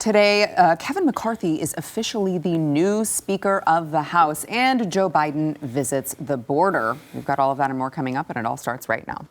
Today, Kevin McCarthy is officially the new Speaker of the House, and Joe Biden visits the border. We've got all of that and more coming up, and it all starts right now.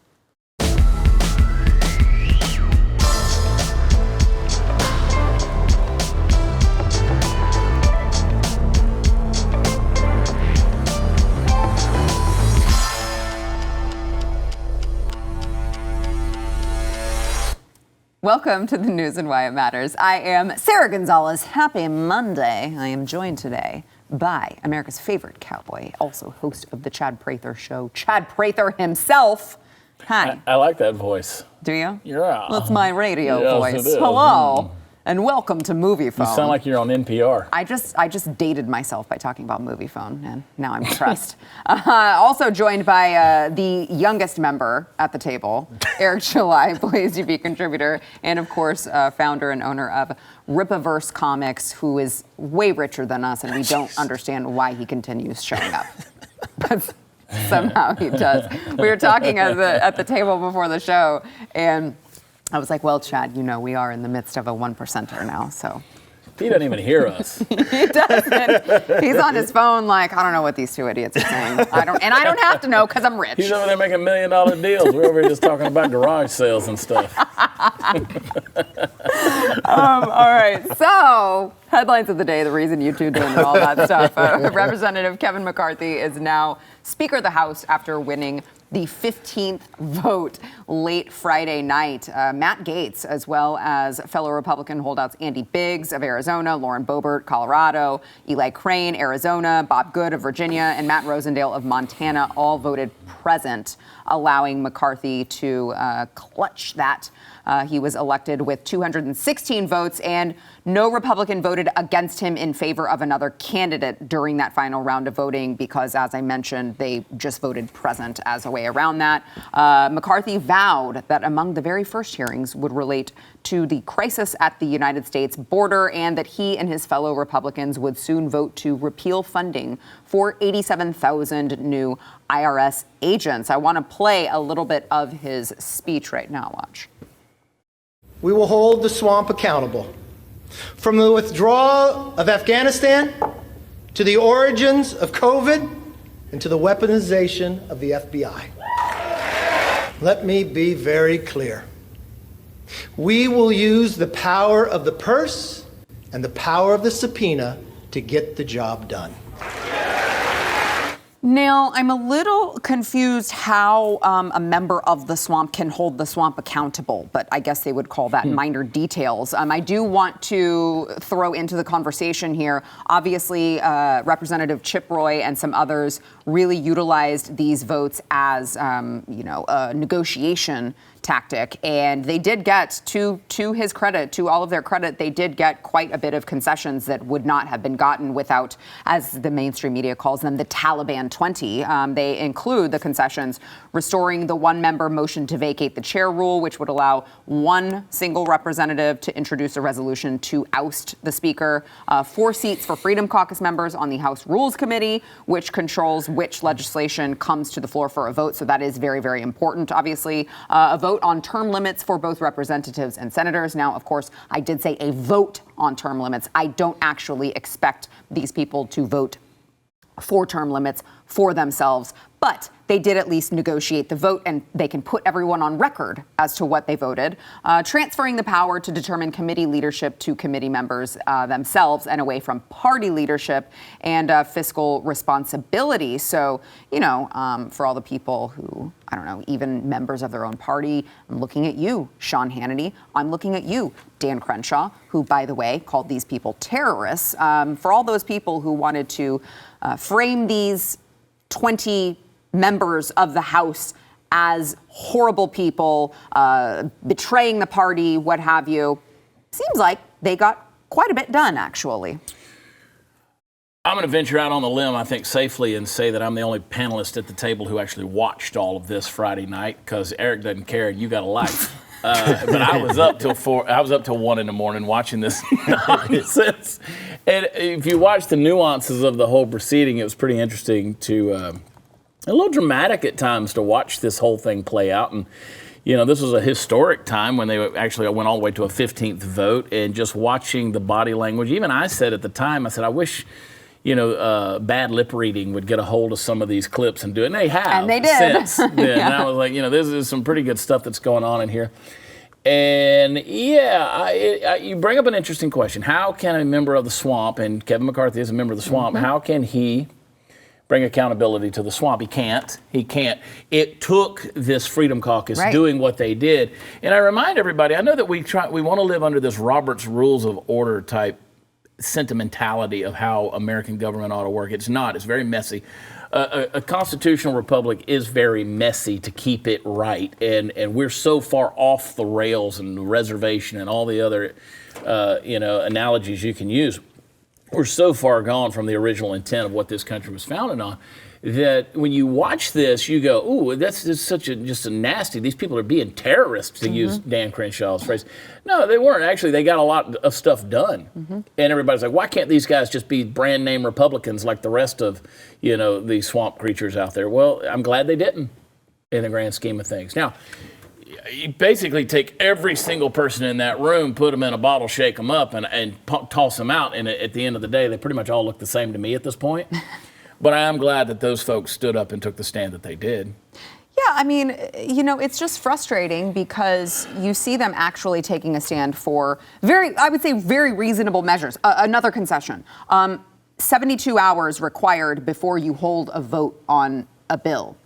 Welcome to the news and why it matters. I am Sarah Gonzalez. Happy Monday. I am joined today by America's favorite cowboy, also host of the Chad Prather Show, Chad Prather himself. Hi. I like that voice. Do you? Yeah. That's my radio Yes, voice. it is. Hello. And welcome to Movie Phone. You sound like you're on NPR. I just dated myself by talking about Movie Phone, and now I'm depressed. Also joined by the youngest member at the table, Eric July, BlazeTV contributor, and of course, founder and owner of Ripaverse Comics, who is way richer than us, and we don't understand why he continues showing up. But somehow he does. We were talking at the table before the show, and I was like, well, Chad, you know, we are in the midst of a 1%er now, so. He doesn't even hear us. He doesn't. He's on his phone like, I don't know what these two idiots are saying. I don't have to know because I'm rich. He's over there making $1 million deals. We're over here just talking about garage sales and stuff. All right, so headlines of the day, the reason you tuned in and all that stuff. Representative Kevin McCarthy is now Speaker of the House after winning the 15th vote late Friday night. Matt Gaetz, as well as fellow Republican holdouts Andy Biggs of Arizona, Lauren Boebert, Colorado, Eli Crane, Arizona, Bob Good of Virginia, and Matt Rosendale of Montana all voted present, allowing McCarthy to clutch that. He was elected with 216 votes, and no Republican voted against him in favor of another candidate during that final round of voting because, as I mentioned, they just voted present as a way around that. McCarthy vowed that among the very first hearings would relate to the crisis at the United States border and that he and his fellow Republicans would soon vote to repeal funding for 87,000 new IRS agents. I want to play a little bit of his speech right now. Watch. We will hold the swamp accountable. From the withdrawal of Afghanistan to the origins of COVID and to the weaponization of the FBI. Let me be very clear. We will use the power of the purse and the power of the subpoena to get the job done. Now, I'm a little confused how a member of the swamp can hold the swamp accountable, but I guess they would call that minor details. I do want to throw into the conversation here, obviously, Representative Chip Roy and some others really utilized these votes as, a negotiation tactic, and they did get, to his credit, to all of their credit, they did get quite a bit of concessions that would not have been gotten without, as the mainstream media calls them, the Taliban 20. They include the concessions restoring the one-member motion to vacate the chair rule, which would allow one single representative to introduce a resolution to oust the speaker, 4 seats for Freedom Caucus members on the House Rules Committee, which controls which legislation comes to the floor for a vote. So that is very, very important, obviously. A vote on term limits for both representatives and senators. Now, of course, I did say a vote on term limits. I don't actually expect these people to vote for term limits for themselves, but they did at least negotiate the vote, and they can put everyone on record as to what they voted, transferring the power to determine committee leadership to committee members themselves and away from party leadership and fiscal responsibility. So, for all the people who, I don't know, even members of their own party, I'm looking at you, Sean Hannity. I'm looking at you, Dan Crenshaw, who, by the way, called these people terrorists. For all those people who wanted to frame these 20 members of the House as horrible people, betraying the party, what have you. Seems like they got quite a bit done, actually. I'm going to venture out on the limb, I think, safely and say that I'm the only panelist at the table who actually watched all of this Friday night because Eric doesn't care and you got a life. But I was up till 4. I was up till 1 in the morning watching this nonsense. And if you watch the nuances of the whole proceeding, it was pretty interesting to, a little dramatic at times to watch this whole thing play out. And this was a historic time when they actually went all the way to a 15th vote, and just watching the body language. Even I said at the time, I said, I wish, bad lip reading would get a hold of some of these clips and do it. And they have. And they did. Since then. Yeah. And I was like, this is some pretty good stuff that's going on in here. And you bring up an interesting question. How can a member of the swamp, and Kevin McCarthy is a member of the swamp, how can he bring accountability to the swamp? He can't. It took this Freedom Caucus doing what they did. And I remind everybody, I know that we want to live under this Robert's Rules of Order type sentimentality of how American government ought to work. It's not. It's very messy. A constitutional republic is very messy to keep it right. And we're so far off the rails and reservation and all the other, analogies you can use. We're so far gone from the original intent of what this country was founded on that when you watch this, you go, ooh, that's just just a nasty, these people are being terrorists, to use Dan Crenshaw's phrase. No, they weren't. Actually, they got a lot of stuff done. And everybody's like, why can't these guys just be brand name Republicans like the rest of, these swamp creatures out there? Well, I'm glad they didn't in the grand scheme of things. Now, you basically take every single person in that room, put them in a bottle, shake them up, and toss them out. And at the end of the day, they pretty much all look the same to me at this point. But I am glad that those folks stood up and took the stand that they did. Yeah, I mean, it's just frustrating because you see them actually taking a stand for very reasonable measures. Another concession, 72 hours required before you hold a vote on a bill.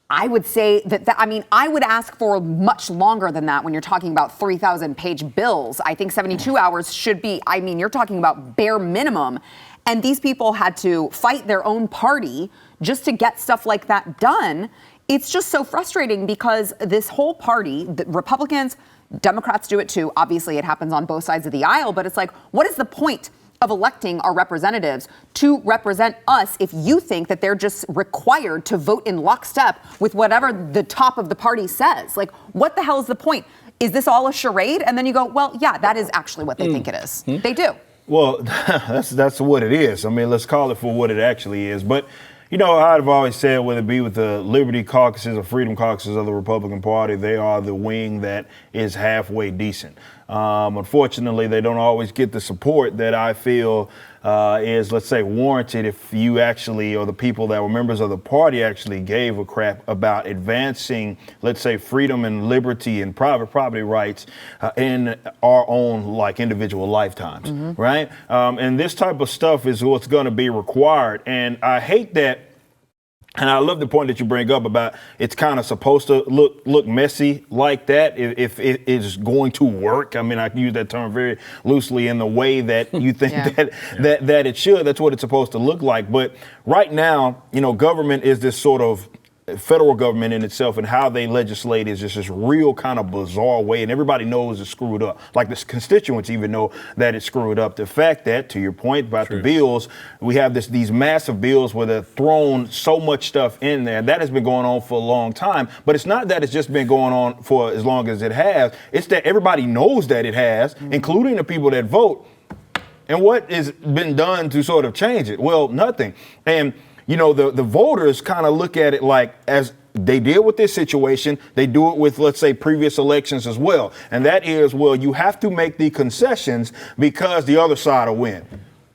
I would say I would ask for much longer than that when you're talking about 3,000-page bills. I think 72 hours should be, you're talking about bare minimum. And these people had to fight their own party just to get stuff like that done. It's just so frustrating because this whole party, the Republicans, Democrats do it too. Obviously, it happens on both sides of the aisle. But it's like, what is the point of electing our representatives to represent us if you think that they're just required to vote in lockstep with whatever the top of the party says? Like, what the hell is the point? Is this all a charade? And then you go, well, yeah, that is actually what they think it is. They do. Well, that's what it is. Let's call it for what it actually is. But, I've always said, whether it be with the Liberty caucuses or Freedom caucuses of the Republican Party, they are the wing that is halfway decent. Unfortunately, they don't always get the support that I feel is, let's say, warranted if you actually, or the people that were members of the party actually gave a crap about advancing, let's say, freedom and liberty and private property rights in our own, individual lifetimes, right? And this type of stuff is what's going to be required. And I hate that. And I love the point that you bring up about it's kind of supposed to look messy like that if it is going to work. I can use that term very loosely in the way that you think that it should. That's what it's supposed to look like. But right now, government is this sort of federal government in itself, and how they legislate is just this real kind of bizarre way, and everybody knows it's screwed up. Like the constituents even know that it's screwed up. The fact that, to your point about the bills, we have these massive bills where they're thrown so much stuff in there. That has been going on for a long time, but it's not that it's just been going on for as long as it has. It's that everybody knows that it has, including the people that vote. And what has been done to sort of change it? Well, nothing. And the voters kind of look at it like, as they did with this situation, they do it with, let's say, previous elections as well. And that is, well, you have to make the concessions because the other side will win.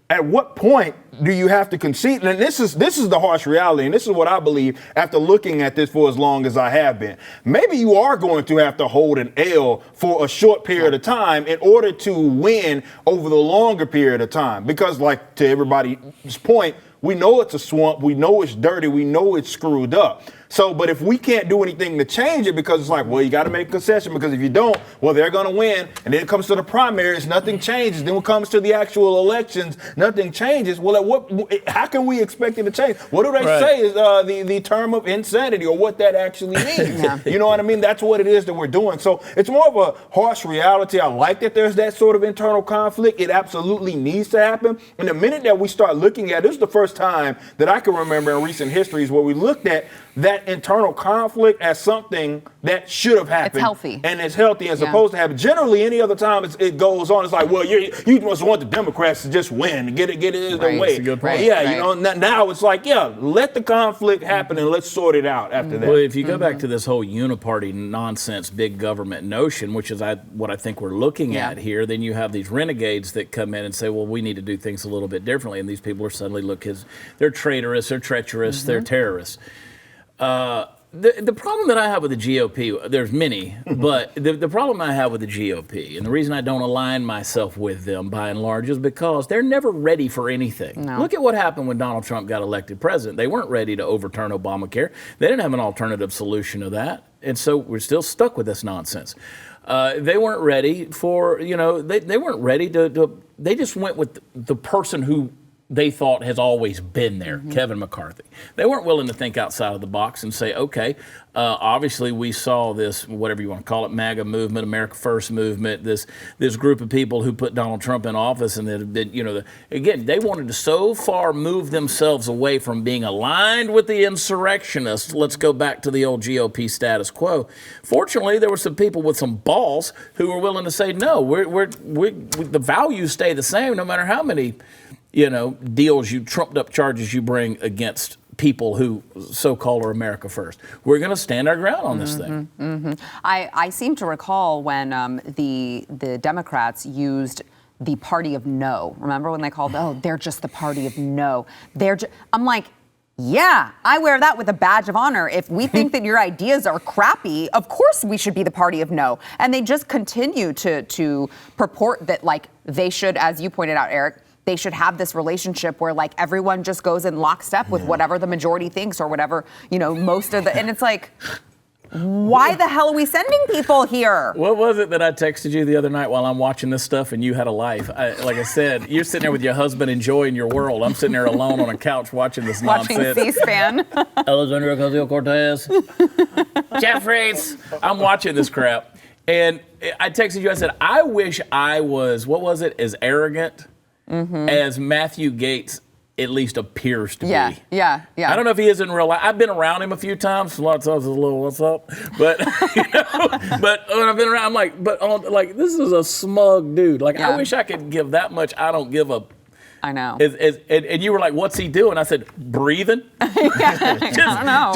At what point do you have to concede? And this is the harsh reality, and this is what I believe after looking at this for as long as I have been. Maybe you are going to have to hold an L for a short period of time in order to win over the longer period of time. Because, to everybody's point, we know it's a swamp. We know it's dirty. We know it's screwed up. So, but if we can't do anything to change it, because it's like, well, you got to make a concession, because if you don't, well, they're going to win. And then it comes to the primaries, nothing changes. Then when it comes to the actual elections, nothing changes. Well, how can we expect it to change? What do they say is the term of insanity, or what that actually means? You know what I mean? That's what it is that we're doing. So it's more of a harsh reality. I like that there's that sort of internal conflict. It absolutely needs to happen. And the minute that we start looking at, this is the first time that I can remember in recent histories where we looked at that that internal conflict as something that should have happened. It's healthy. And it's healthy and supposed to happen. Generally, any other time it goes on, it's like, well, you must want the Democrats to just win, get it in their way. That's a good point. Yeah, you know, now it's like, let the conflict happen and let's sort it out after that. Well, if you go back to this whole uniparty nonsense, big government notion, which is what I think we're looking at here, then you have these renegades that come in and say, well, we need to do things a little bit differently. And these people are suddenly they're traitorous, they're treacherous, they're terrorists. The problem that I have with the GOP, there's many, but the problem I have with the GOP, and the reason I don't align myself with them by and large, is because they're never ready for anything. No. Look at what happened when Donald Trump got elected president. They weren't ready to overturn Obamacare. They didn't have an alternative solution to that. And so we're still stuck with this nonsense. They weren't ready for, they weren't ready to they just went with the person who they thought has always been there, Kevin McCarthy. They weren't willing to think outside of the box and say, okay, obviously we saw this, whatever you want to call it, MAGA movement, America First movement, this group of people who put Donald Trump in office, and that, again, they wanted to so far move themselves away from being aligned with the insurrectionists. Let's go back to the old GOP status quo. Fortunately, there were some people with some balls who were willing to say, no, the values stay the same no matter how many deals, trumped up charges you bring against people who so-called are America First. We're going to stand our ground on this thing. I seem to recall when the Democrats used the party of no. Remember when they called, they're just the party of no. I'm like, yeah, I wear that with a badge of honor. If we think that your ideas are crappy, of course we should be the party of no. And they just continue to purport that, like, they should, as you pointed out, Eric, they should have this relationship where, like, everyone just goes in lockstep with whatever the majority thinks or whatever, most of the, and it's like, why the hell are we sending people here? What was it that I texted you the other night while I'm watching this stuff and you had a life? Like I said, you're sitting there with your husband enjoying your world. I'm sitting there alone on a couch watching this nonsense. Watching C-SPAN. Alexandria Ocasio-Cortez. Jeffries. I'm watching this crap. And I texted you, I said, I wish I was, as arrogant as Matthew Gaetz at least appears to be. Yeah. I don't know if he is in real life. I've been around him a few times. A lot of times it's a little, what's up? But, but when I've been around, I'm like, this is a smug dude. Like, I wish I could give that much. I don't give a. I know. And you were like, what's he doing? I said, breathing. I don't know.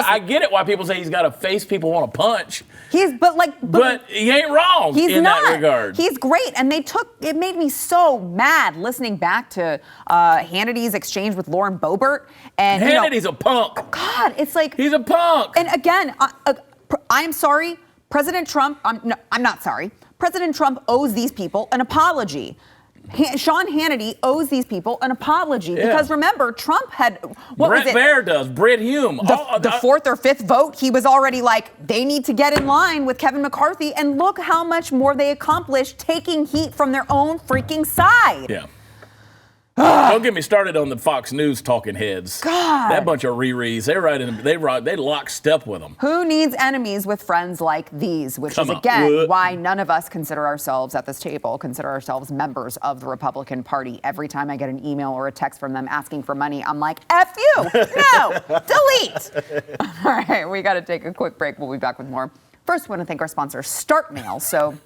I get it why people say he's got a face people want to punch. But he ain't wrong that regard. He's great. And it made me so mad listening back to Hannity's exchange with Lauren Boebert. And Hannity's a punk. God, it's like. He's a punk. And again, I'm sorry. President Trump, I'm not sorry. President Trump owes these people an apology. Sean Hannity owes these people an apology because remember, Trump had Brett Baer does, Brit Hume. The fourth or fifth vote, he was already like, they need to get in line with Kevin McCarthy, and look how much more they accomplished taking heat from their own freaking side. Yeah. Don't get me started on the Fox News talking heads. God. That bunch of Riri's, they lock step with them. Who needs enemies with friends like these? Which is, again, why none of us consider ourselves at this table, consider ourselves members of the Republican Party. Every time I get an email or a text from them asking for money, I'm like, F you. No. Delete. All right, we got to take a quick break. We'll be back with more. First, I want to thank our sponsor, Startmail. So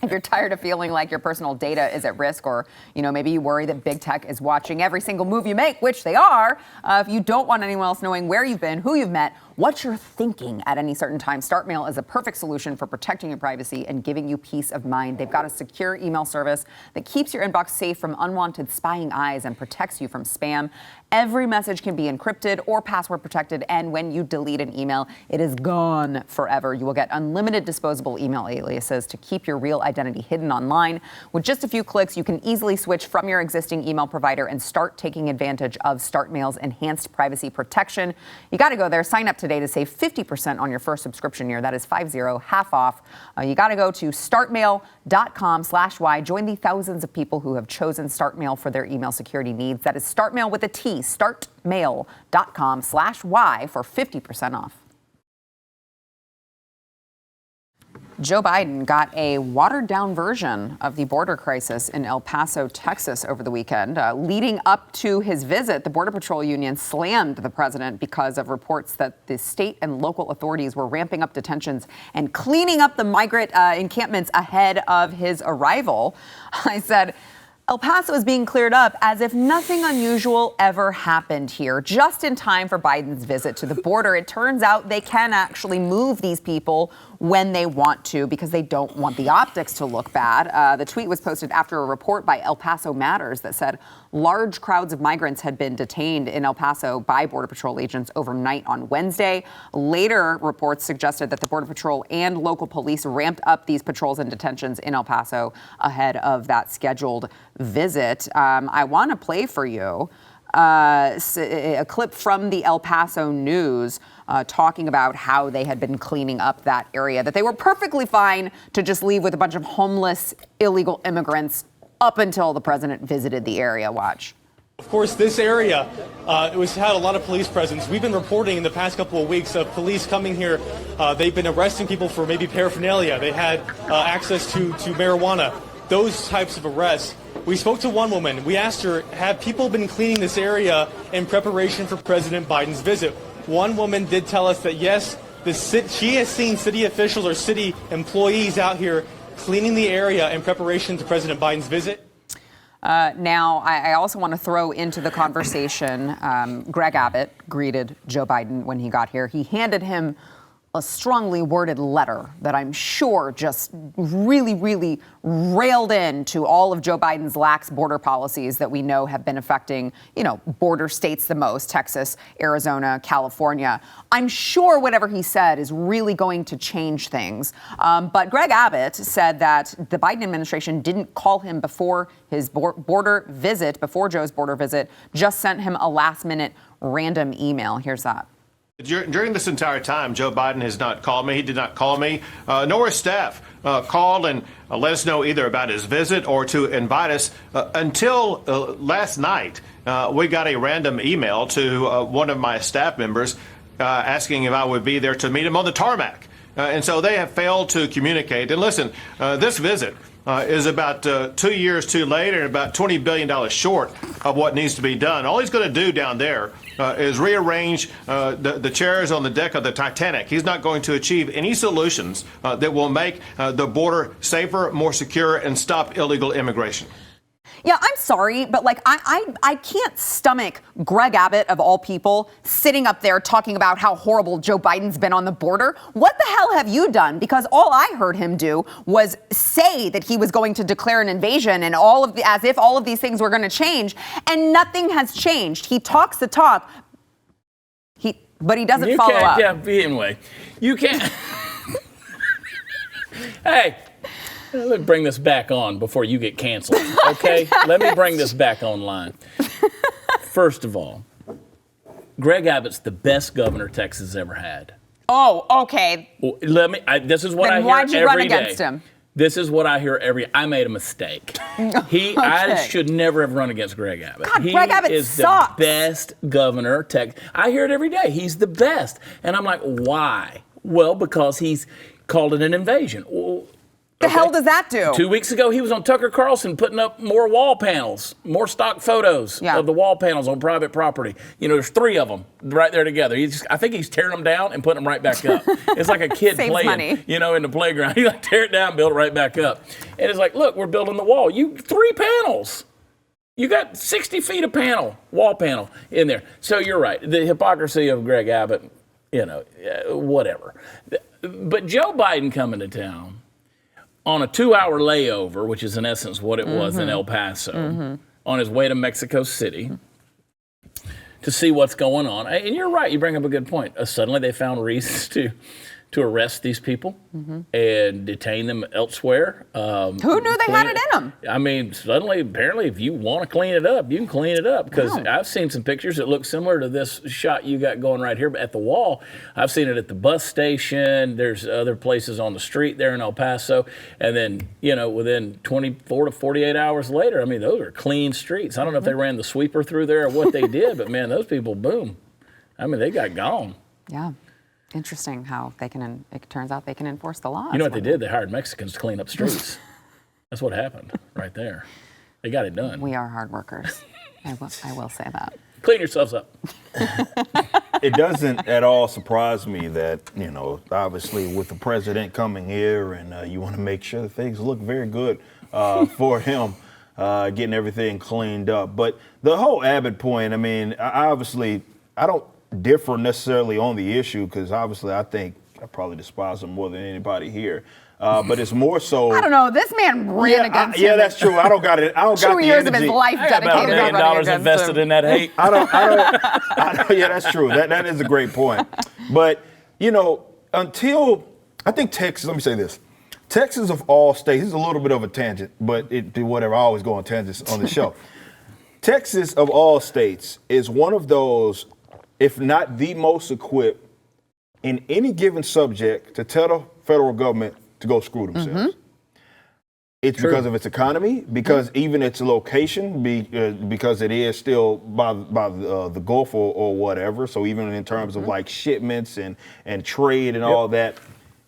if you're tired of feeling like your personal data is at risk, or maybe you worry that big tech is watching every single move you make, which they are, if you don't want anyone else knowing where you've been, who you've met, what you're thinking at any certain time, Startmail is a perfect solution for protecting your privacy and giving you peace of mind. They've got a secure email service that keeps your inbox safe from unwanted spying eyes and protects you from spam. Every message can be encrypted or password protected, and when you delete an email, it is gone forever. You will get unlimited disposable email aliases to keep your real identity hidden online. With just a few clicks, you can easily switch from your existing email provider and start taking advantage of Startmail's enhanced privacy protection. You got to go there, sign up today to save 50% on your first subscription year. That is 50, half off. You got to go to startmail.com/Y. Join the thousands of people who have chosen Startmail for their email security needs. That is Startmail with a T, startmail.com/Y for 50% off. Joe Biden got a watered-down version of the border crisis in El Paso, Texas over the weekend. Leading up to his visit, the Border Patrol Union slammed the president because of reports that the state and local authorities were ramping up detentions and cleaning up the migrant encampments ahead of his arrival. I said, El Paso is being cleared up as if nothing unusual ever happened here, just in time for Biden's visit to the border. It turns out they can actually move these people when they want to because they don't want the optics to look bad. The tweet was posted after a report by El Paso Matters that said large crowds of migrants had been detained in El Paso by Border Patrol agents overnight on Wednesday. Later reports suggested that the Border Patrol and local police ramped up these patrols and detentions in El Paso ahead of that scheduled visit. I want to play for you a clip from the El Paso News talking about how they had been cleaning up that area, that they were perfectly fine to just leave with a bunch of homeless illegal immigrants up until the president visited the area. Watch. Of course, this area, it had a lot of police presence. We've been reporting in the past couple of weeks of police coming here. They've been arresting people for maybe paraphernalia. They had access to marijuana, those types of arrests. We spoke to one woman. We asked her, have people been cleaning this area in preparation for President Biden's visit? One woman did tell us that, yes, she has seen city officials or city employees out here cleaning the area in preparation to President Biden's visit. Now, I also want to throw into the conversation, Greg Abbott greeted Joe Biden when he got here. He handed him a strongly worded letter that I'm sure just really, really railed into all of Joe Biden's lax border policies that we know have been affecting, border states the most, Texas, Arizona, California. I'm sure whatever he said is really going to change things. But Greg Abbott said that the Biden administration didn't call him before his border visit, before Joe's border visit, just sent him a last-minute random email. Here's that. During this entire time, Joe Biden has not called me. He did not call me, nor his staff called and let us know either about his visit or to invite us until last night. We got a random email to one of my staff members asking if I would be there to meet him on the tarmac. And so they have failed to communicate. And listen, this visit is about 2 years too late and about $20 billion short of what needs to be done. All he's going to do down there is rearrange the chairs on the deck of the Titanic. He's not going to achieve any solutions that will make the border safer, more secure, and stop illegal immigration. Yeah, I'm sorry, but I can't stomach Greg Abbott, of all people, sitting up there talking about how horrible Joe Biden's been on the border. What the hell have you done? Because all I heard him do was say that he was going to declare an invasion and as if all of these things were going to change, and nothing has changed. He talks the talk, but he doesn't follow up. Yeah, anyway, you can't. Hey. Let me bring this back on before you get canceled, okay? Let me bring this back online. First of all, Greg Abbott's the best governor Texas has ever had. Oh, okay. Well, this is what I hear every day. Then why'd you run against him? This is what I hear I made a mistake. I should never have run against Greg Abbott. God, Greg Abbott is sucks. The best governor Texas. I hear it every day. He's the best. And I'm like, why? Well, because he's called it an invasion. The hell does that do? 2 weeks ago, he was on Tucker Carlson putting up more wall panels, more stock photos of the wall panels on private property. There's 3 of them right there together. I think he's tearing them down and putting them right back up. It's like a kid playing, money. In the playground. He tear it down, build it right back up. And it's like, look, we're building the wall. 3 panels. You got 60 feet of wall panel in there. So you're right. The hypocrisy of Greg Abbott, whatever. But Joe Biden coming to town on a 2-hour layover, which is in essence what it was in El Paso, on his way to Mexico City to see what's going on. And you're right, you bring up a good point. Suddenly they found reasons to arrest these people and detain them elsewhere. Who knew they had it in them? I mean, suddenly, apparently, if you want to clean it up, you can clean it up. Because I've seen some pictures that look similar to this shot you got going right here at the wall. I've seen it at the bus station. There's other places on the street there in El Paso. And then, within 24 to 48 hours later, I mean, those are clean streets. I don't know if they ran the sweeper through there or what they did, but man, those people, boom. I mean, they got gone. Yeah. Interesting how it turns out they can enforce the laws. You know what they did? They hired Mexicans to clean up streets. That's what happened right there. They got it done. We are hard workers. I will say that. Clean yourselves up. It doesn't at all surprise me that, obviously with the president coming here and you want to make sure that things look very good for him, getting everything cleaned up. But the whole Abbott point, I don't differ necessarily on the issue because obviously I think I probably despise him more than anybody here. But it's more so. I don't know. This man ran against him. Yeah, that's true. I don't got it. I don't got the years energy. of his life I got about dedicated $1 million invested in that hate. I don't. Yeah, that's true. That is a great point. But until I think Texas. Let me say this: Texas of all states. This is a little bit of a tangent, but whatever. I always go on tangents on the show. Texas of all states is one of those, if not the most equipped in any given subject to tell the federal government to go screw themselves. Mm-hmm. It's true. Because of its economy, because even its location, because it is still by the Gulf or whatever. So even in terms of like shipments and trade and all that,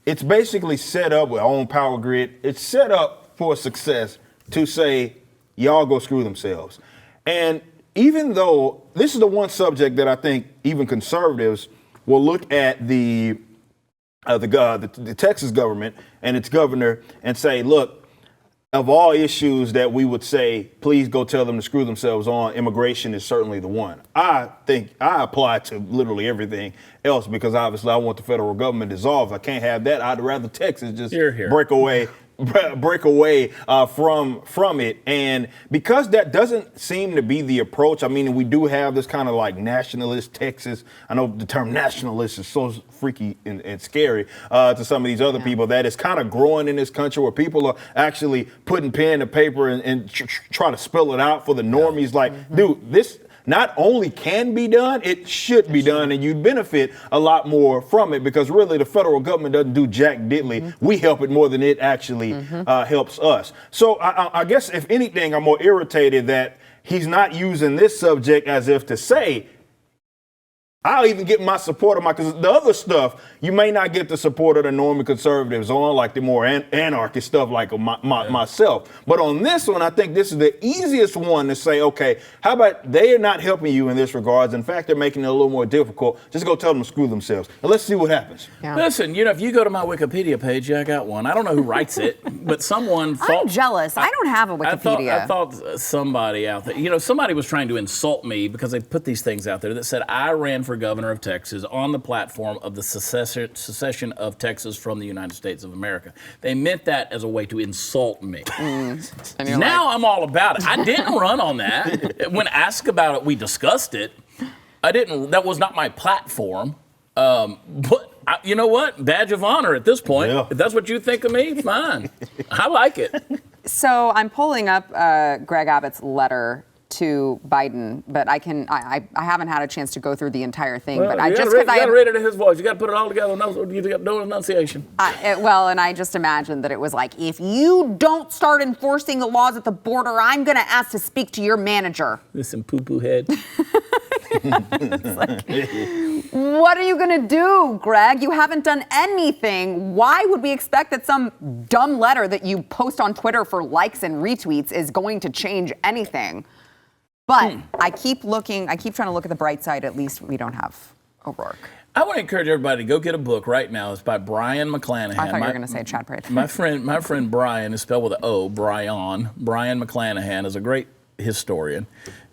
it's basically set up with our own power grid. It's set up for success to say, y'all go screw themselves. And even though this is the one subject that I think even conservatives will look at the Texas government and its governor and say, look, of all issues that we would say, please go tell them to screw themselves on, immigration is certainly the one. I think I apply to literally everything else because obviously I want the federal government dissolved. I can't have that. I'd rather Texas just break away from it. And because that doesn't seem to be the approach, we do have this kind of like nationalist Texas. I know the term nationalist is so freaky and scary to some of these other people that is kind of growing in this country where people are actually putting pen to paper and trying to spell it out for the normies. Like, dude, this not only can be done, it should be done, and you'd benefit a lot more from it because really the federal government doesn't do jack diddly. Mm-hmm. We help it more than it actually helps us. So I guess if anything, I'm more irritated that he's not using this subject as if to say, I'll even get my support of because the other stuff, you may not get the support of the normie conservatives on, like the more anarchist stuff like myself. But on this one, I think this is the easiest one to say, okay, how about they are not helping you in this regards. In fact, they're making it a little more difficult. Just go tell them to screw themselves. And let's see what happens. Yeah. Listen, if you go to my Wikipedia page, I got one. I don't know who writes it, but someone thought. I'm jealous. I don't have a Wikipedia. I thought somebody out there, somebody was trying to insult me because they put these things out there that said I ran for governor of Texas on the platform of the secession of Texas from the United States of America. They meant that as a way to insult me. Now I'm all about it. I didn't run on that. When asked about it, we discussed it. I didn't. That was not my platform. But you know what? Badge of honor at this point. Yeah. If that's what you think of me, fine. I like it. So I'm pulling up Greg Abbott's letter to Biden, but I haven't had a chance to go through the entire thing. Well, but I you got to read it in his voice. You got to put it all together. You got no enunciation. And I just imagined that it was like, if you don't start enforcing the laws at the border, I'm going to ask to speak to your manager. Listen, poo-poo head. What are you going to do, Greg? You haven't done anything. Why would we expect that some dumb letter that you post on Twitter for likes and retweets is going to change anything? But I keep trying to look at the bright side. At least we don't have O'Rourke. I want to encourage everybody to go get a book right now. It's by Brian McClanahan. I thought you were going to say Chad Prater. My friend Brian is spelled with an O, Brian. Brian McClanahan is a great historian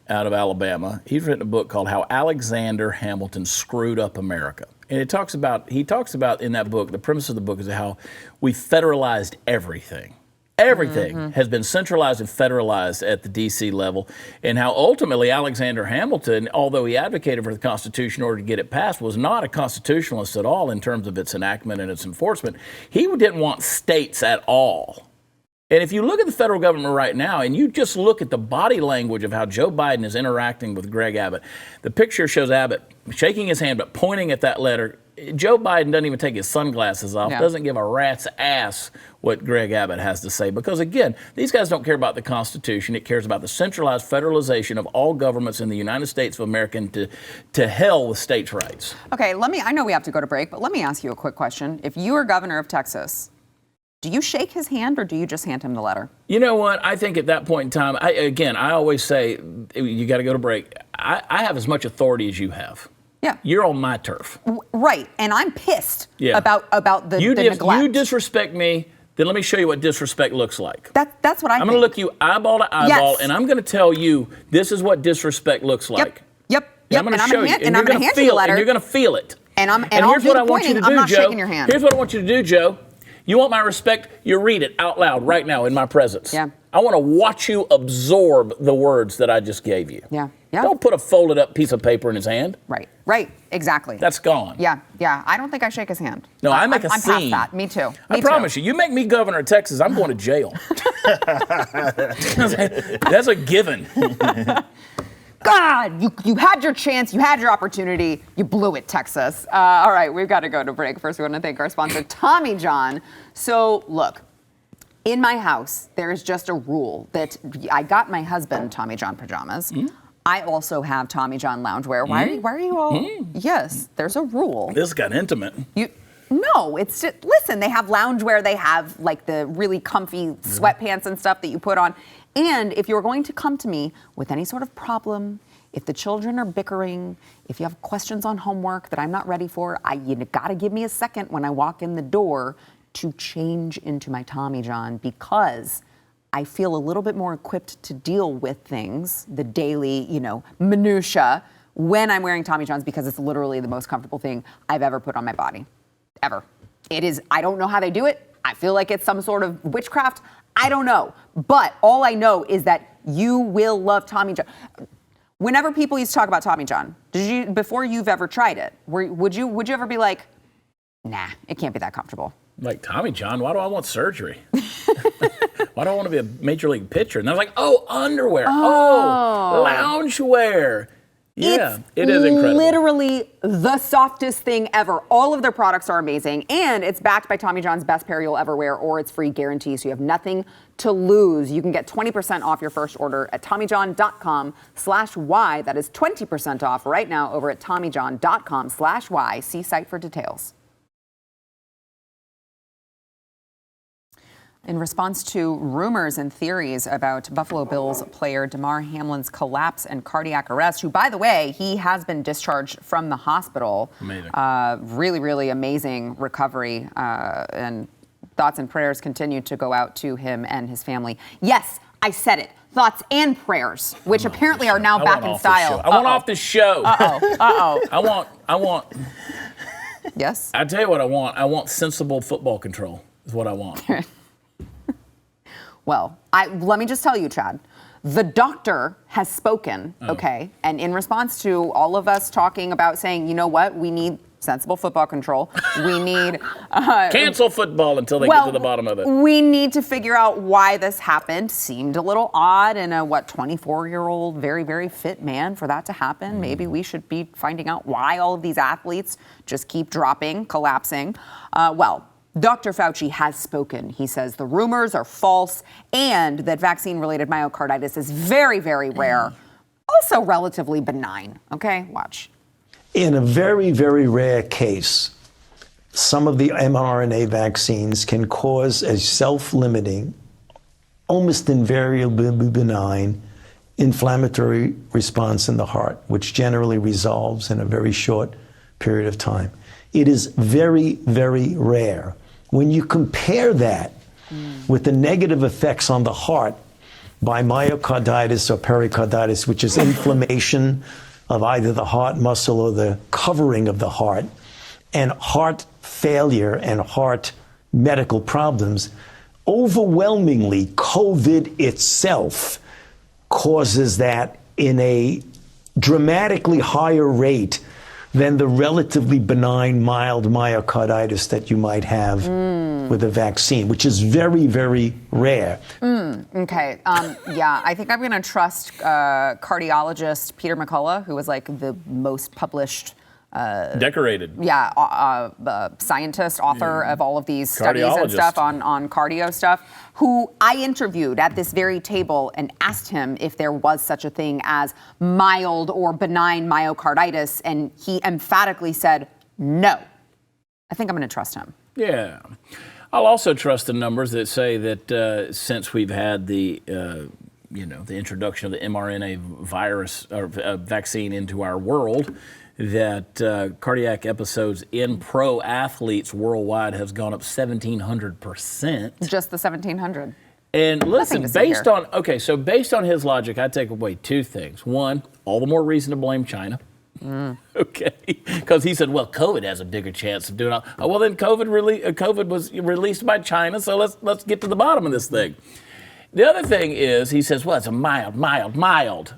out of Alabama. He's written a book called How Alexander Hamilton Screwed Up America. And he talks about in that book, the premise of the book is how we federalized everything. Everything has been centralized and federalized at the D.C. level, and how ultimately Alexander Hamilton, although he advocated for the Constitution in order to get it passed, was not a constitutionalist at all in terms of its enactment and its enforcement. He didn't want states at all. And if you look at the federal government right now, and you just look at the body language of how Joe Biden is interacting with Greg Abbott, the picture shows Abbott shaking his hand but pointing at that letter Joe Biden doesn't even take his sunglasses off, Yeah. doesn't give a rat's ass what Greg Abbott has to say. Because, again, these guys don't care about the Constitution. It cares about the centralized federalization of all governments in the United States of America, and to hell with states' rights. Okay, I know we have to go to break, but let me ask you a quick question. If you were governor of Texas, do you shake his hand or do you just hand him the letter? You know what? I think at that point in time, I always say, you got to go to break. I have as much authority as you have. Yeah. You're on my turf. Right, and I'm pissed Yeah. about the neglect. You disrespect me, then let me show you what disrespect looks like. That's what I think. I'm going to look you eyeball to eyeball, Yes. and I'm going to tell you this is what disrespect looks like. Yep. And I'm going to show you, and you're going to hand you feel the it, letter. and you're going to feel it. And I'll here's do what the I want you to pointing. do, I'm not Joe. shaking your hand. Here's what I want you to do, Joe. You want my respect? You read it out loud right now in my presence. Yeah. I want to watch you absorb the words that I just gave you. Yeah. Yeah. Don't put a folded up piece of paper in his hand. Right, exactly. That's gone. Yeah. I don't think I shake his hand. No, I make a I'm scene. past that. Me too. I promise you, you make me governor of Texas, I'm going to jail. That's a given. God, you had your chance, you had your opportunity, you blew it, Texas. All right, we've got to go to break. First, we want to thank our sponsor, Tommy John. So, look, in my house, there is just a rule that I got my husband Tommy John pajamas. I also have Tommy John loungewear. Why are you all? Yes, there's a rule. This got intimate. No, it's just, listen, they have loungewear, they have like the really comfy sweatpants and stuff that you put on. And if you're going to come to me with any sort of problem, if the children are bickering, if you have questions on homework that I'm not ready for, you gotta give me a second when I walk in the door to change into my Tommy John, because I feel a little bit more equipped to deal with things, the daily, minutia, when I'm wearing Tommy Johns, because it's literally the most comfortable thing I've ever put on my body. Ever. It is, I don't know how they do it. I feel like it's some sort of witchcraft. I don't know. But all I know is that you will love Tommy John. Whenever people used to talk about Tommy John, before you've ever tried it, would you ever be like, nah, it can't be that comfortable? Like, Tommy John, why do I want surgery? Why do I want to be a major league pitcher? And I was like, underwear. Loungewear. Yeah, it is incredible. Literally the softest thing ever. All of their products are amazing, and it's backed by Tommy John's best pair you'll ever wear, or it's free guarantee, so you have nothing to lose. You can get 20% off your first order at TommyJohn.com/Y. That is 20% off right now over at TommyJohn.com/Y. See site for details. In response to rumors and theories about Buffalo Bills player Damar Hamlin's collapse and cardiac arrest, who, by the way, he has been discharged from the hospital. Amazing. Really, really amazing recovery. And thoughts and prayers continue to go out to him and his family. Yes, I said it. Thoughts and prayers, which apparently are now back in style. I want off the show. I want. Yes? I tell you what I want. I want sensible football control is what I want. Well, let me just tell you, Chad, the doctor has spoken, okay? And in response to all of us talking about saying, you know what, we need sensible football control. We need... Cancel football until they get to the bottom of it. We need to figure out why this happened. Seemed a little odd in a, 24-year-old, very, very fit man for that to happen. Maybe we should be finding out why all of these athletes just keep dropping, collapsing. Dr. Fauci has spoken. He says the rumors are false and that vaccine-related myocarditis is very, very rare. Also relatively benign. Okay, watch. In a very, very rare case, some of the mRNA vaccines can cause a self-limiting, almost invariably benign, inflammatory response in the heart, which generally resolves in a very short period of time. It is very, very rare. When you compare that with the negative effects on the heart by myocarditis or pericarditis, which is inflammation of either the heart muscle or the covering of the heart, and heart failure and heart medical problems, overwhelmingly COVID itself causes that in a dramatically higher rate than the relatively benign, mild myocarditis that you might have with a vaccine, which is very, very rare. Okay. I think I'm going to trust cardiologist Peter McCullough, who was like the most published decorated. Scientist, author of all of these studies and stuff on cardio stuff, who I interviewed at this very table and asked him if there was such a thing as mild or benign myocarditis, and he emphatically said no. I think I'm going to trust him. Yeah. I'll also trust the numbers that say that since we've had the introduction of the mRNA virus or vaccine into our world, that cardiac episodes in pro athletes worldwide has gone up 1,700%. Just the 1,700. And listen, based on his logic, I take away two things. One, all the more reason to blame China. Okay, because he said, well, COVID has a bigger chance of doing it. Oh, well, then COVID was released by China, so let's get to the bottom of this thing. The other thing is, he says, well, it's a mild.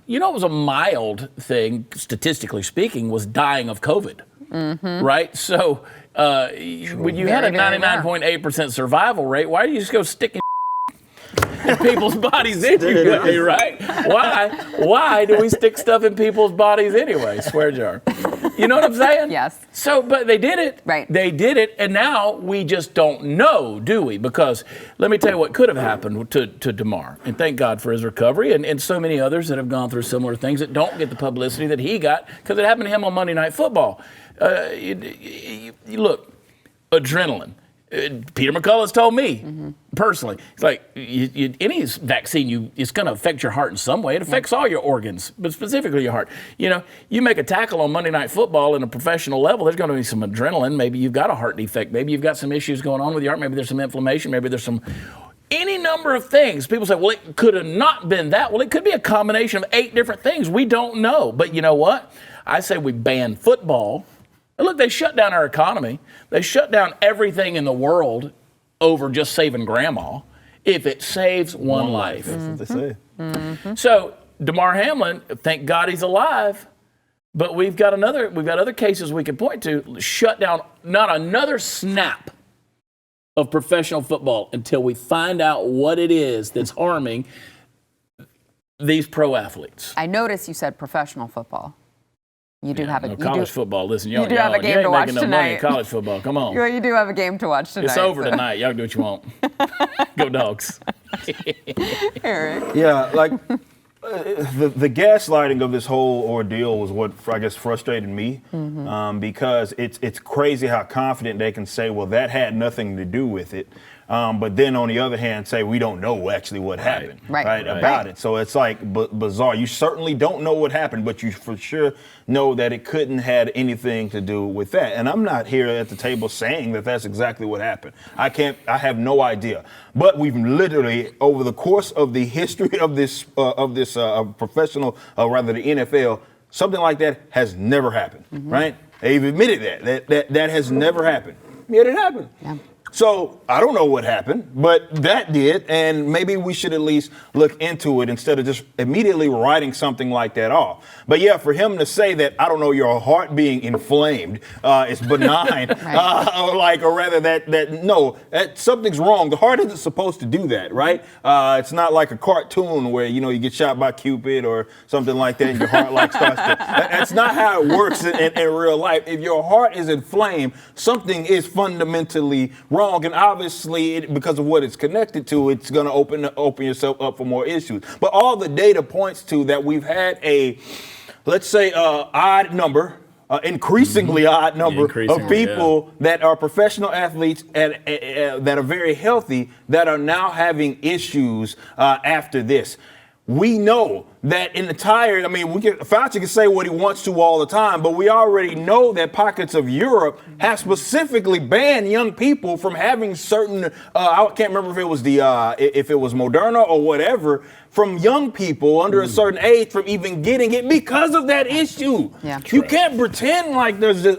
You know, it was a mild thing, statistically speaking, was dying of COVID, right? So when you had a 99.8% survival rate, why do you just go sticking in people's bodies anyway, right? Why do we stick stuff in people's bodies anyway? Swear jar. You know what I'm saying? Yes. So, but they did it. Right. They did it, and now we just don't know, do we? Because let me tell you what could have happened to Damar, and thank God for his recovery, and so many others that have gone through similar things that don't get the publicity that he got, because it happened to him on Monday Night Football. Look, adrenaline. Peter McCullough's told me personally, it's like any vaccine, it's going to affect your heart in some way. It affects all your organs, but specifically your heart. You know, you make a tackle on Monday Night Football in a professional level, there's going to be some adrenaline. Maybe you've got a heart defect. Maybe you've got some issues going on with your heart. Maybe there's some inflammation. Maybe there's any number of things. People say, well, it could have not been that. Well, it could be a combination of 8 different things. We don't know. But you know what? I say we ban football. And look, they shut down our economy. They shut down everything in the world over just saving grandma if it saves one life. That's what they say. So Damar Hamlin, thank God he's alive, but we've got other cases we can point to. Shut down not another snap of professional football until we find out what it is that's harming these pro athletes. I noticed you said professional football. You do have a college football. Listen, you do have a game to watch tonight. Money in college football. Come on. You do have a game to watch tonight. It's over tonight. Y'all do what you want. Go Dogs. Eric. Yeah, like the gaslighting of this whole ordeal was what I guess frustrated me, because it's crazy how confident they can say, well, that had nothing to do with it. But then on the other hand, say we don't know actually what happened about it. So it's like bizarre. You certainly don't know what happened, but you for sure know that it couldn't had anything to do with that. And I'm not here at the table saying that that's exactly what happened. I have no idea. But we've literally, over the course of the history of this professional, rather the NFL, something like that has never happened, right? They've admitted that has never happened. Yet it happened. Yeah. So I don't know what happened, but that did, and maybe we should at least look into it instead of just immediately writing something like that off. But yeah, for him to say that, I don't know, your heart being inflamed is benign, or rather that something's wrong. The heart isn't supposed to do that, right? It's not like a cartoon where, you get shot by Cupid or something like that and your heart starts to. That's not how it works in real life. If your heart is inflamed, something is fundamentally wrong, and obviously because of what it's connected to, it's going to open yourself up for more issues. But all the data points to that we've had a, let's say, odd number, increasingly odd number of people that are professional athletes and that are very healthy that are now having issues after this. We know that Fauci can say what he wants to all the time, but we already know that pockets of Europe have specifically banned young people from having certain, I can't remember if it was if it was Moderna or whatever, from young people under a certain age from even getting it because of that issue. Yeah. You can't pretend like there's just,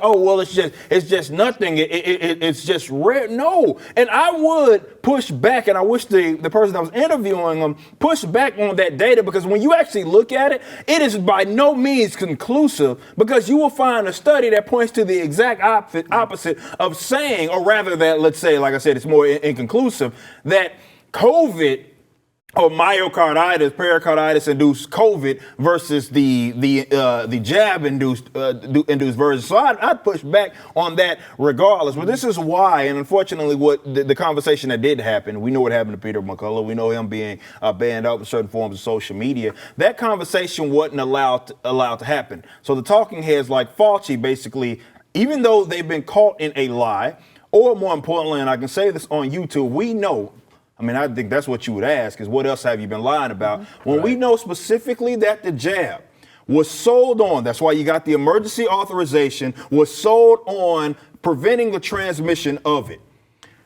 it's just nothing. It's just rare. No. And I would push back, and I wish the person that was interviewing them pushed back on that data, because when you actually look at it, it is by no means conclusive, because you will find a study that points to the exact opposite of saying, or rather that, let's say, like I said, it's more inconclusive, that COVID or myocarditis, pericarditis-induced COVID versus the jab-induced version. So I'd push back on that regardless. But this is why, and unfortunately, what the conversation that did happen, we know what happened to Peter McCullough. We know him being banned out in certain forms of social media. That conversation wasn't allowed to happen. So the talking heads like Fauci basically, even though they've been caught in a lie, or more importantly, and I can say this on YouTube, we know, I mean, I think that's what you would ask, is what else have you been lying about? When we know specifically that the jab was sold on, that's why you got the emergency authorization, was sold on preventing the transmission of it.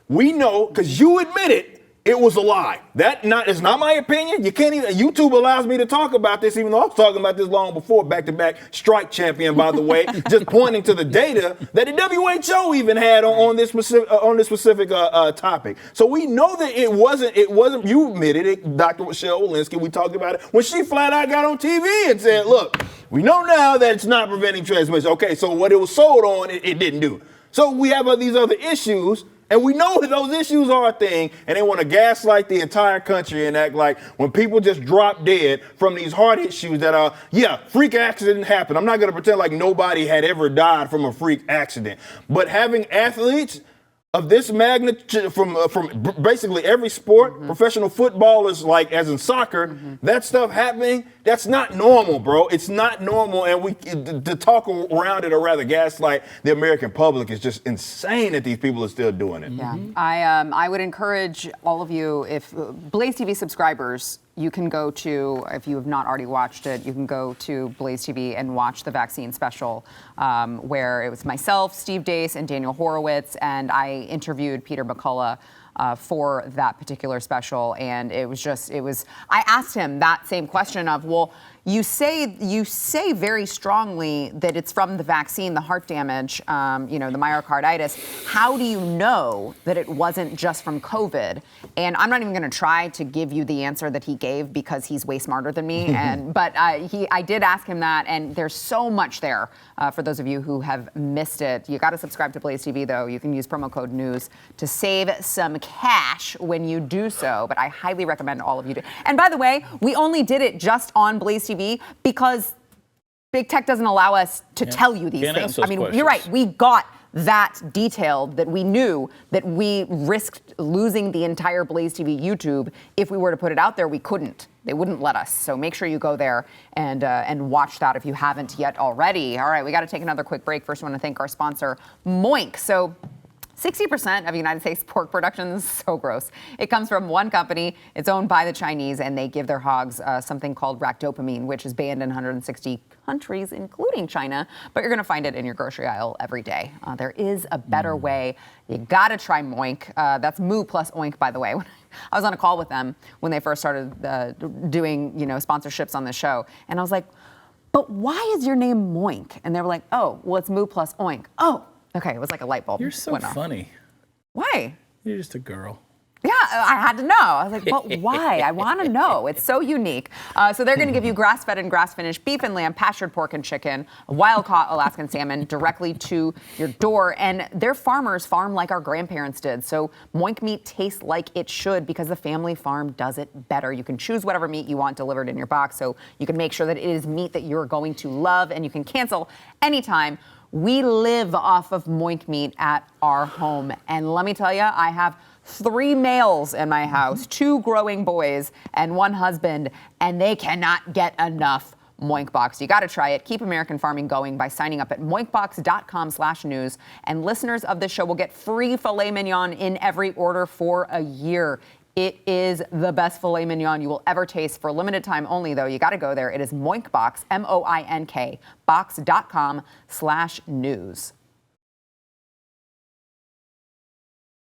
We know, because you admitted it was a lie. It's not my opinion. You can't even, YouTube allows me to talk about this, even though I was talking about this long before, back-to-back strike champion, by the way, just pointing to the data that the WHO even had on this specific topic. So we know that it wasn't, you admitted it, Dr. Michelle Walensky, we talked about it, when she flat out got on TV and said, look, we know now that it's not preventing transmission. Okay, so what it was sold on, it didn't do. So we have these other issues. And we know that those issues are a thing, and they want to gaslight the entire country and act like when people just drop dead from these heart issues that are, freak accident happened. I'm not going to pretend like nobody had ever died from a freak accident. But having athletes of this magnitude from basically every sport, professional footballers, like as in soccer, that stuff happening, that's not normal, bro. It's not normal, and to talk around it or rather gaslight the American public is just insane that these people are still doing it. Yeah, I would encourage all of you, if Blaze TV subscribers, you can go to, if you have not already watched it, you can go to Blaze TV and watch the vaccine special, where it was myself, Steve Deace, and Daniel Horowitz, and I interviewed Peter McCullough for that particular special, and I asked him that same question of, well, you say very strongly that it's from the vaccine, the heart damage, the myocarditis. How do you know that it wasn't just from COVID? And I'm not even going to try to give you the answer that he gave because he's way smarter than me. But I did ask him that, and there's so much there for those of you who have missed it. You got to subscribe to Blaze TV, though. You can use promo code NEWS to save some cash when you do so. But I highly recommend all of you do. And by the way, we only did it just on Blaze TV because big tech doesn't allow us to tell you these things. I mean, questions. You're right. We got that detailed, that we knew that we risked losing the entire Blaze TV YouTube. If we were to put it out there, we couldn't. They wouldn't let us. So make sure you go there and watch that if you haven't yet already. All right, we got to take another quick break. First, I want to thank our sponsor, Moink. So 60% of United States pork production is so gross. It comes from one company. It's owned by the Chinese, and they give their hogs something called ractopamine, which is banned in 160 countries, including China. But you're going to find it in your grocery aisle every day. There is a better way. You got to try Moink. That's Moo plus Oink, by the way. I was on a call with them when they first started doing, sponsorships on the show, and I was like, "But why is your name Moink?" And they were like, "Oh, well, it's Moo plus Oink." Oh. Okay, it was like a light bulb. You're so funny. Why? You're just a girl. Yeah, I had to know. I was like, but why? I want to know. It's so unique. So they're going to give you grass-fed and grass-finished beef and lamb, pastured pork and chicken, wild-caught Alaskan salmon directly to your door. And their farmers farm like our grandparents did. So Moink meat tastes like it should because the family farm does it better. You can choose whatever meat you want delivered in your box, so you can make sure that it is meat that you're going to love, and you can cancel anytime. We live off of Moink meat at our home. And let me tell you, I have 3 males in my house, 2 growing boys and 1 husband, and they cannot get enough Moink Box. You got to try it. Keep American farming going by signing up at moinkbox.com/news. And listeners of this show will get free filet mignon in every order for a year. It is the best filet mignon you will ever taste. For a limited time only, though. You got to go there. It is Moink Box, MOINK, box.com/news.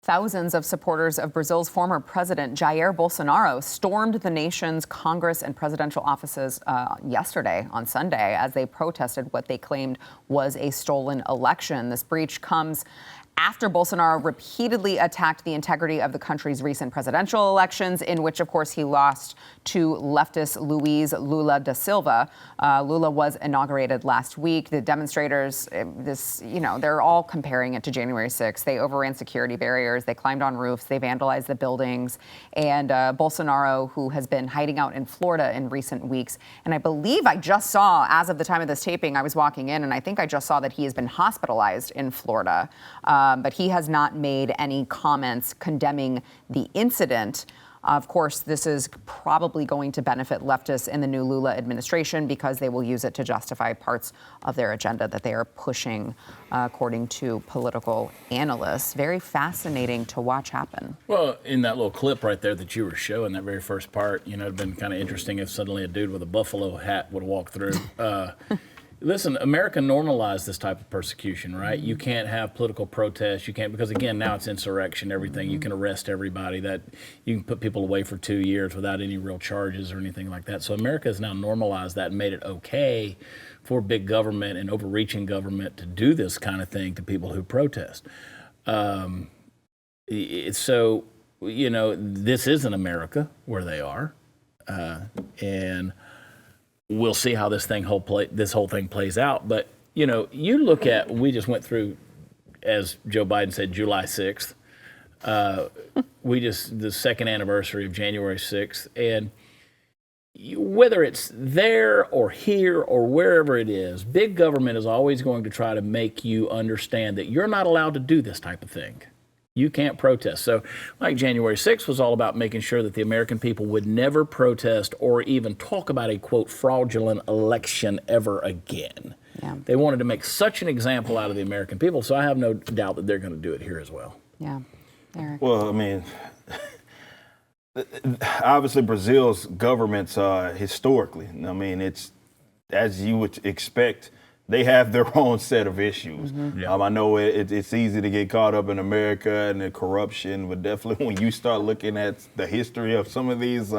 Thousands of supporters of Brazil's former president, Jair Bolsonaro, stormed the nation's Congress and presidential offices yesterday, on Sunday, as they protested what they claimed was a stolen election. This breach comes after Bolsonaro repeatedly attacked the integrity of the country's recent presidential elections, in which, of course, he lost to leftist Luiz Lula da Silva. Lula was inaugurated last week. The demonstrators, they're all comparing it to January 6th. They overran security barriers. They climbed on roofs. They vandalized the buildings. And Bolsonaro, who has been hiding out in Florida in recent weeks, and I believe I just saw, as of the time of this taping, I was walking in, and I think I just saw that he has been hospitalized in Florida. But he has not made any comments condemning the incident. Of course, this is probably going to benefit leftists in the new Lula administration because they will use it to justify parts of their agenda that they are pushing, according to political analysts. Very fascinating to watch happen. Well, in that little clip right there that you were showing, that very first part, it'd been kind of interesting if suddenly a dude with a buffalo hat would walk through. Listen, America normalized this type of persecution, right? You can't have political protests. You can't, because again, now it's insurrection, everything. You can arrest everybody. That you can put people away for 2 years without any real charges or anything like that. So America has now normalized that and made it okay for big government and overreaching government to do this kind of thing to people who protest. So, this isn't America where they are. And we'll see how this whole thing plays out. But, you look at, we just went through, as Joe Biden said, July 6th. The second anniversary of January 6th. And whether it's there or here or wherever it is, big government is always going to try to make you understand that you're not allowed to do this type of thing. You can't protest. So like January 6th was all about making sure that the American people would never protest or even talk about a, quote, fraudulent election ever again. Yeah. They wanted to make such an example out of the American people, so I have no doubt that they're going to do it here as well. Yeah. Eric. Well, obviously Brazil's governments historically, it's as you would expect. They have their own set of issues. Mm-hmm. Yeah. I know it's easy to get caught up in America and the corruption, but definitely when you start looking at the history of some of these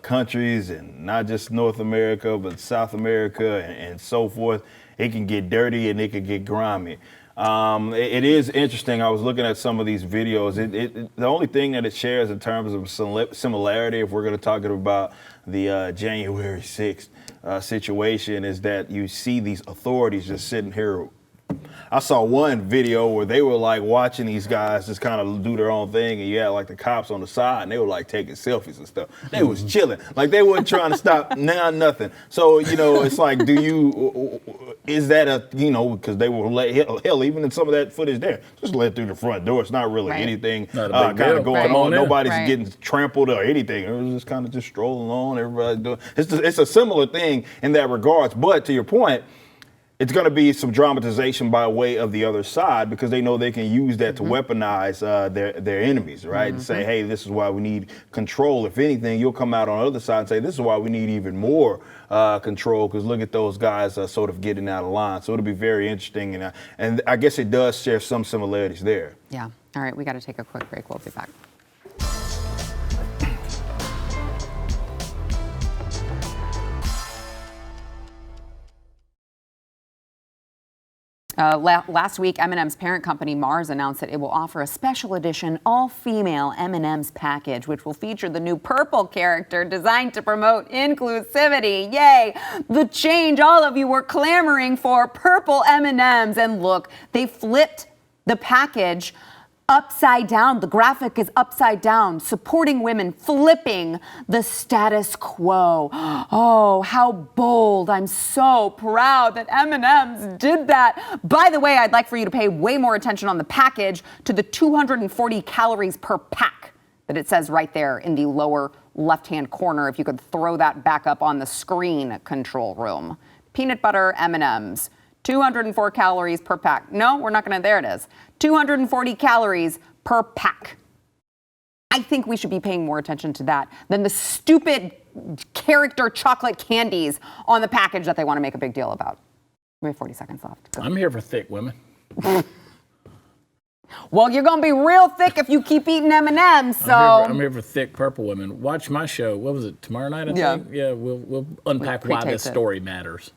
countries, and not just North America, but South America and so forth, it can get dirty and it can get grimy. It is interesting. I was looking at some of these videos. The only thing that it shares in terms of similarity, if we're going to talk about the January 6th situation, is that you see these authorities just sitting here. I saw one video where they were like watching these guys just kind of do their own thing, and you had like the cops on the side, and they were like taking selfies and stuff. They was chilling, like they weren't trying to stop nothing. So it's like, is that because they were hell, even in some of that footage there, just let through the front door. It's not really anything kind of going on. Nobody's getting trampled or anything. It was just kind of just strolling on. Everybody doing. It's a similar thing in that regards. But to your point, it's going to be some dramatization by way of the other side, because they know they can use that to weaponize their enemies, right? And say, hey, this is why we need control. If anything, you'll come out on the other side and say, this is why we need even more control, because look at those guys sort of getting out of line. So it'll be very interesting. And I guess it does share some similarities there. Yeah. All right, we got to take a quick break. We'll be back. Last week, M&M's parent company Mars announced that it will offer a special edition all-female M&M's package, which will feature the new purple character designed to promote inclusivity. Yay! The change all of you were clamoring for, purple M&M's. And look, they flipped the package upside down. The graphic is upside down, supporting women, flipping the status quo. Oh, how bold. I'm so proud that M&M's did that. By the way, I'd like for you to pay way more attention on the package to the 240 calories per pack that it says right there in the lower left-hand corner. If you could throw that back up on the screen, control room. Peanut butter M&M's. 204 calories per pack. No, we're not going to. There it is. 240 calories per pack. I think we should be paying more attention to that than the stupid character chocolate candies on the package that they want to make a big deal about. We have 40 seconds left. Go. I'm here for thick women. Well, you're going to be real thick if you keep eating M&M's, so. I'm here for thick purple women. Watch my show. What was it, tomorrow night, I think? Yeah, we'll unpack why this story matters.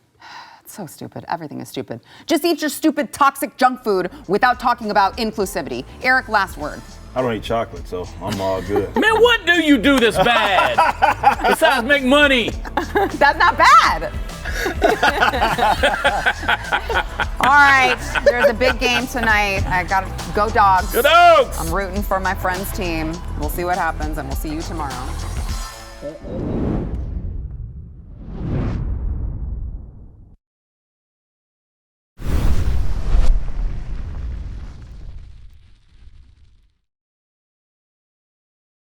So stupid. Everything is stupid. Just eat your stupid toxic junk food without talking about inclusivity. Eric, last word. I don't eat chocolate, so I'm all good. Man, what do you do that's bad? Besides make money. That's not bad. All right, there's a big game tonight. I got to go Dogs. Go Dogs! I'm rooting for my friend's team. We'll see what happens, and we'll see you tomorrow.